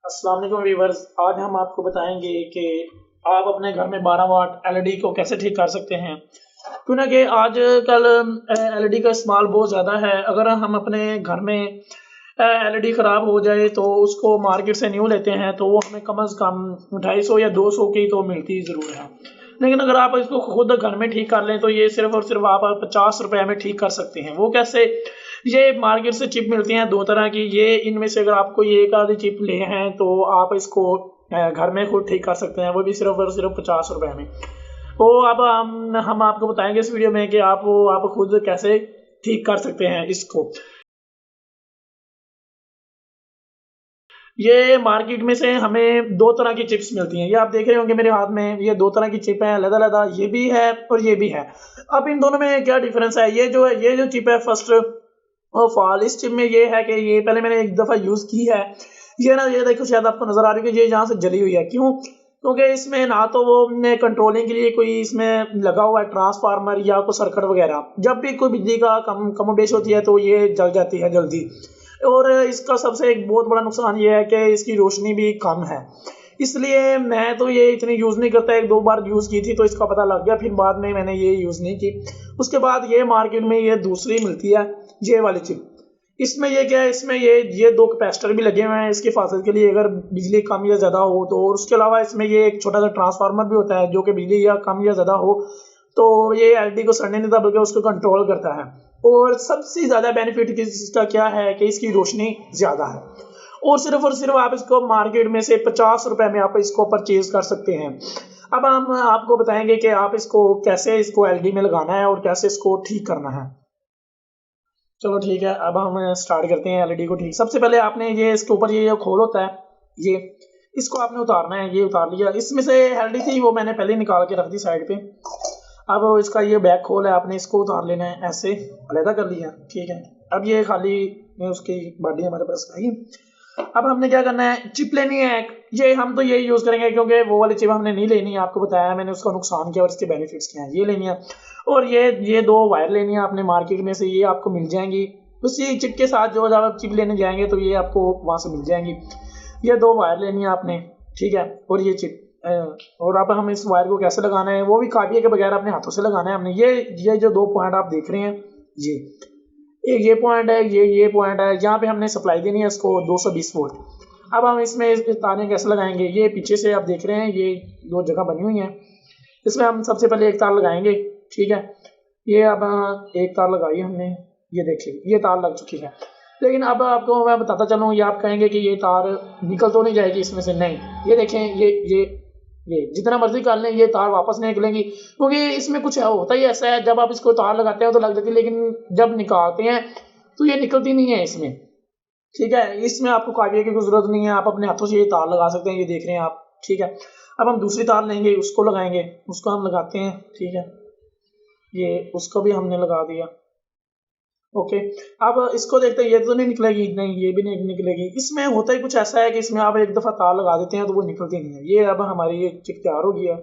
अस्सलाम वालेकुम व्यूअर्स। आज हम आपको बताएंगे कि आप अपने घर में 12 वाट एलईडी को कैसे ठीक कर सकते हैं। क्यों ना कि आजकल एलईडी का इस्तेमाल बहुत ज़्यादा है। अगर हम अपने घर में एलईडी ख़राब हो जाए तो उसको मार्केट से न्यू लेते हैं तो वो हमें कम से कम 250 या 200 की तो मिलती ज़रूर है। लेकिन अगर आप इसको खुद घर में ठीक कर लें तो ये सिर्फ और सिर्फ आप 50 रुपए में ठीक कर सकते हैं। वो कैसे? ये मार्केट से चिप मिलती हैं दो तरह की। ये इनमें से अगर आपको ये एक आधी चिप ले हैं तो आप इसको घर में खुद ठीक कर सकते हैं, वो भी सिर्फ और सिर्फ 50 रुपए में। तो अब हम आपको बताएंगे इस वीडियो में कि आप खुद कैसे ठीक कर सकते हैं इसको। ये मार्केट में से हमें दो तरह की चिप्स मिलती हैं। ये आप देख रहे होंगे मेरे हाथ में, ये दो तरह की चिप है, अलग-अलग। ये भी है और ये भी है। अब इन दोनों में क्या डिफरेंस है? ये जो चिप है फर्स्ट ऑफ ऑल, इस चिप में ये है कि ये पहले मैंने एक दफ़ा यूज़ की है। ये देखो, शायद आपको नज़र आ रही है कि ये यहाँ से जली हुई है। क्यों? क्योंकि इसमें ना तो वो कंट्रोलिंग के लिए कोई इसमें लगा हुआ है ट्रांसफार्मर या कोई सर्किट वगैरह। जब भी कोई बिजली का कमोबेश होती है तो ये जल जाती है जल्दी। और इसका सबसे एक बहुत बड़ा नुकसान ये है कि इसकी रोशनी भी कम है। इसलिए मैं तो ये इतनी यूज़ नहीं करता। एक दो बार यूज़ की थी तो इसका पता लग गया, फिर बाद में मैंने ये यूज़ नहीं की। उसके बाद ये मार्केट में ये दूसरी मिलती है, ये वाली चिप। इसमें ये क्या है, इसमें ये दो कैपेसिटर भी लगे हुए हैं इसकी हिफाजत के लिए अगर बिजली कम या ज़्यादा हो तो। और उसके अलावा इसमें ये एक छोटा सा ट्रांसफार्मर भी होता है जो कि बिजली या कम या ज़्यादा हो तो ये एलईडी को सड़ने नहीं देता बल्कि उसको कंट्रोल करता है। और सबसे ज़्यादा बेनिफिट इसका क्या है कि इसकी रोशनी ज़्यादा है। और सिर्फ आप इसको मार्केट में से 50 रुपए में आप इसको परचेज कर सकते हैं। अब हम आपको बताएंगे कि आप इसको कैसे इसको एलईडी में लगाना है और कैसे इसको ठीक करना है। चलो ठीक है, अब हम स्टार्ट करते हैं एलईडी को ठीक। सबसे पहले आपने ये इसके ऊपर ये जो खोल होता है, ये इसको आपने उतारना है। ये उतार लिया। इसमें से एलईडी थी वो मैंने पहले निकाल के रख दी साइड पे। अब इसका ये बैक खोल है, आपने इसको उतार लेना है, ऐसे अलहदा कर लिया। ठीक है, अब ये खाली उसकी बॉडी हमारे पास आई। अब हमने क्या करना है, चिप लेनी है एक। ये हम तो यही यूज़ करेंगे क्योंकि वो वाली चिप हमने नहीं लेनी है। आपको बताया मैंने उसका नुकसान क्या और इसके बेनिफिट्स क्या हैं, ये लेनी है। और ये दो वायर लेनी है आपने मार्केट में से, ये आपको मिल जाएंगी उसी चिप के साथ। जो जब आप चिप लेने जाएंगे तो ये आपको वहाँ से मिल जाएंगी। ये दो वायर लेनी है आपने, ठीक है, और ये चिप। और अब हम इस वायर को कैसे लगाना है वो भी काबिये के बगैर अपने हाथों से लगाना है हमने। ये जो दो पॉइंट आप देख रहे हैं, ये एक ये पॉइंट है, ये पॉइंट है जहाँ पे हमने सप्लाई देनी है इसको 220 वोल्ट। अब हम इसमें इस तारें कैसे लगाएंगे, ये पीछे से आप देख रहे हैं ये दो जगह बनी हुई हैं। इसमें हम सबसे पहले एक तार लगाएंगे, ठीक है। ये अब एक तार लगाई हमने, ये देखिए ये तार लग चुकी है। लेकिन अब आपको मैं बताता चलूँ, ये आप कहेंगे कि ये तार निकल तो नहीं जाएगी इसमें से। नहीं, ये देखें, ये जितना मर्जी कर लें ये तार वापस नहीं निकलेंगी क्योंकि इसमें कुछ होता ही ऐसा है। जब आप इसको तार लगाते हैं तो लग जाती है, लेकिन जब निकालते हैं तो ये निकलती नहीं है इसमें। ठीक है, इसमें आपको काबिये की कोई जरूरत नहीं है, आप अपने हाथों से ये तार लगा सकते हैं, ये देख रहे हैं आप, ठीक है। अब हम दूसरी तार लेंगे, उसको लगाएंगे, उसको हम लगाते हैं, ठीक है। ये उसको भी हमने लगा दिया, ओके। अब इसको देखते हैं, ये तो नहीं निकलेगी, नहीं ये भी नहीं निकलेगी। इसमें होता ही कुछ ऐसा है कि इसमें आप एक दफ़ा तार लगा देते हैं तो वो निकलती नहीं है। ये अब हमारी ये चिप तैयार हो गई है,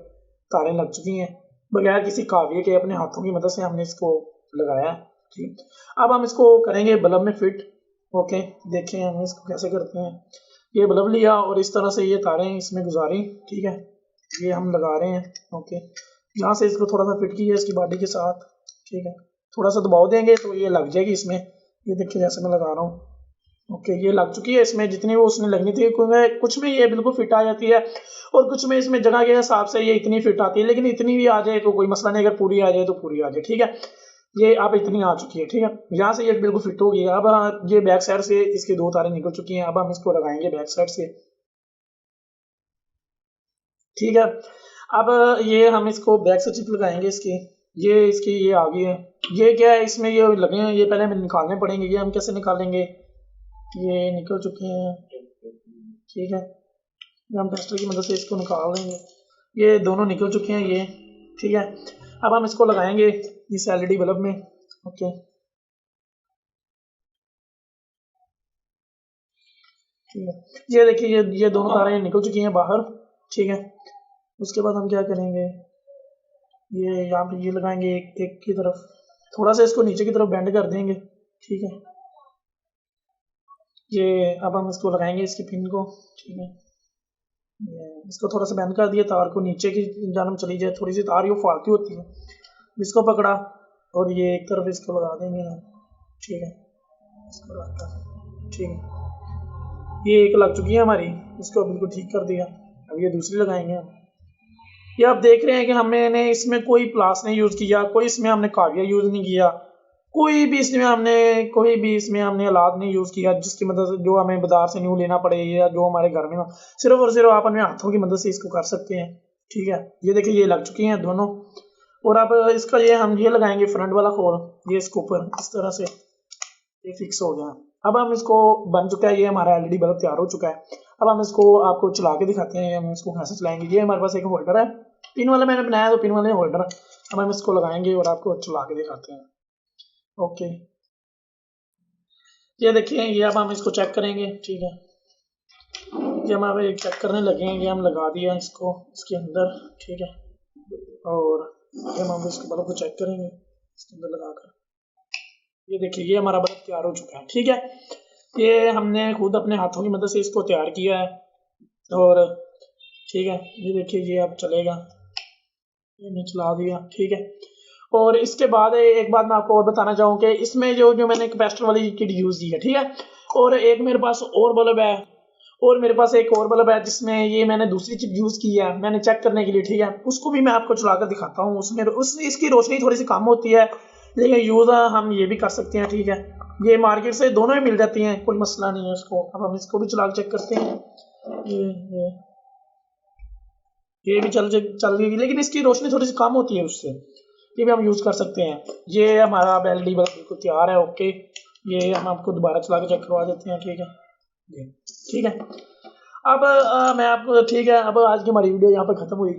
तारें लग चुकी हैं बगैर किसी काविये के, अपने हाथों की मदद से हमने इसको लगाया है, ठीक। अब हम इसको करेंगे बल्ब में फिट, ओके। देखें हम इसको कैसे करते हैं। ये बल्ब लिया और इस तरह से ये तारें इसमें गुजारी, ठीक है। ये हम लगा रहे हैं, ओके। यहाँ से इसको थोड़ा सा फिट किया इसकी बॉडी के साथ, ठीक है। थोड़ा सा दबाव देंगे तो ये लग जाएगी इसमें। ये देखिए जैसे मैं लगा रहा हूँ, ओके। ये लग चुकी है इसमें जितनी वो उसने लगनी थी, क्योंकि कुछ में ये बिल्कुल फिट आ जाती है और कुछ में इसमें जगह के हिसाब से ये इतनी फिट आती है। लेकिन इतनी भी आ जाए तो कोई मसला नहीं, अगर पूरी आ जाए तो पूरी आ जाए, ठीक है। ये अब इतनी आ चुकी है, ठीक है। यहाँ से ये बिल्कुल फिट हो गई है। अब ये बैक साइड से इसकी दो तारें निकल चुकी हैं। अब हम इसको लगाएंगे बैक साइड से, ठीक है। अब ये हम इसको बैक से चिप लगाएंगे इसकी, ये आ गई है। ये क्या है, इसमें ये लगे हैं, ये पहले हमें निकालने पड़ेंगे। ये हम कैसे निकालेंगे, ये निकल चुके हैं, ठीक है। ये हम टेस्टर की मदद से इसको निकाल लेंगे। ये दोनों निकल चुके हैं ये, ठीक है। अब हम इसको लगाएंगे इस एलईडी बल्ब में, ओके। ठीक है, ये देखिए ये दोनों तारें निकल चुकी हैं बाहर, ठीक है। उसके बाद हम क्या करेंगे, ये यहाँ पे ये लगाएंगे एक की तरफ, थोड़ा सा इसको नीचे की तरफ बेंड कर देंगे, ठीक है। ये अब हम इसको लगाएंगे इसकी पिन को, ठीक है। इसको थोड़ा सा बैंड कर दिया, तार को नीचे की जानब चली जाए, थोड़ी सी तार ये फालतू होती है, इसको पकड़ा और ये एक तरफ इसको लगा देंगे हम, ठीक है। इसको लगाता, ठीक है। ये एक लग चुकी है हमारी, इसको बिल्कुल ठीक कर दिया। अब ये दूसरी लगाएंगे हम। ये आप देख रहे हैं कि हमने इसमें कोई प्लास नहीं यूज़ किया, कोई इसमें हमने काविया यूज़ नहीं किया, कोई भी इसमें हमने औलाद नहीं यूज़ किया जिसकी मदद से जो हमें बाजार से न्यू लेना पड़े या जो हमारे घर में हो। सिर्फ और सिर्फ आप अपने हाथों की मदद से इसको कर सकते हैं, ठीक है। ये देखिए ये लग चुकी हैं दोनों। और अब इसका हम ये लगाएंगे फ्रंट वाला खोल, ये इसके ऊपर इस तरह से ये फिक्स हो गया। अब हम इसको बन चुका है, ये हमारा एलईडी बल्ब तैयार हो चुका है। अब हम इसको आपको चला के दिखाते हैं, हम इसको कैसे चलाएंगे। ये हमारे पास एक होल्डर है, पिन वाला मैंने बनाया, तो पिन वाले होल्डर अब हम इसको लगाएंगे और आपको चला के दिखाते हैं। ओके, ये देखिए ये अब हम इसको चेक करेंगे, ठीक है। ये हम अब चेक करने लगे हैं, ये हम लगा दिया इसको इसके अंदर, ठीक है। और ये हम इसको बल्ब को चेक करेंगे इसके अंदर लगाकर। ये देखिए ये हमारा बल्ब तैयार हो चुका है, ठीक है। ये हमने खुद अपने हाथों की मदद से इसको तैयार किया है और ठीक है। ये देखिए ये अब चलेगा, ये मैं चला दिया, ठीक है। और इसके बाद एक बात मैं आपको और बताना चाहूँ कि इसमें जो मैंने कैपेसिटर वाली किट यूज़ की है, ठीक है। और एक मेरे पास और बल्ब है, और मेरे पास एक और बल्ब है जिसमें ये मैंने दूसरी चिप यूज़ की है मैंने चेक करने के लिए, ठीक है। उसको भी मैं आपको चलाकर दिखाता हूँ। इसकी रोशनी थोड़ी सी कम होती है, लेकिन यूज़ हम ये भी कर सकते हैं, ठीक है। ये मार्केट से दोनों ही मिल जाती हैं, कोई मसला नहीं है उसको। अब हम इसको भी चला के चेक करते हैं। ये भी चल गई, लेकिन इसकी रोशनी थोड़ी सी कम होती है उससे। ये भी हम यूज़ कर सकते हैं। ये हमारा एलईडी बल्ब बिल्कुल तैयार है, ओके। ये हम आपको दोबारा चला के चेक करवा देते हैं, ठीक है। ठीक है, अब मैं आपको, ठीक है, अब आज की हमारी वीडियो यहाँ पर ख़त्म हुई।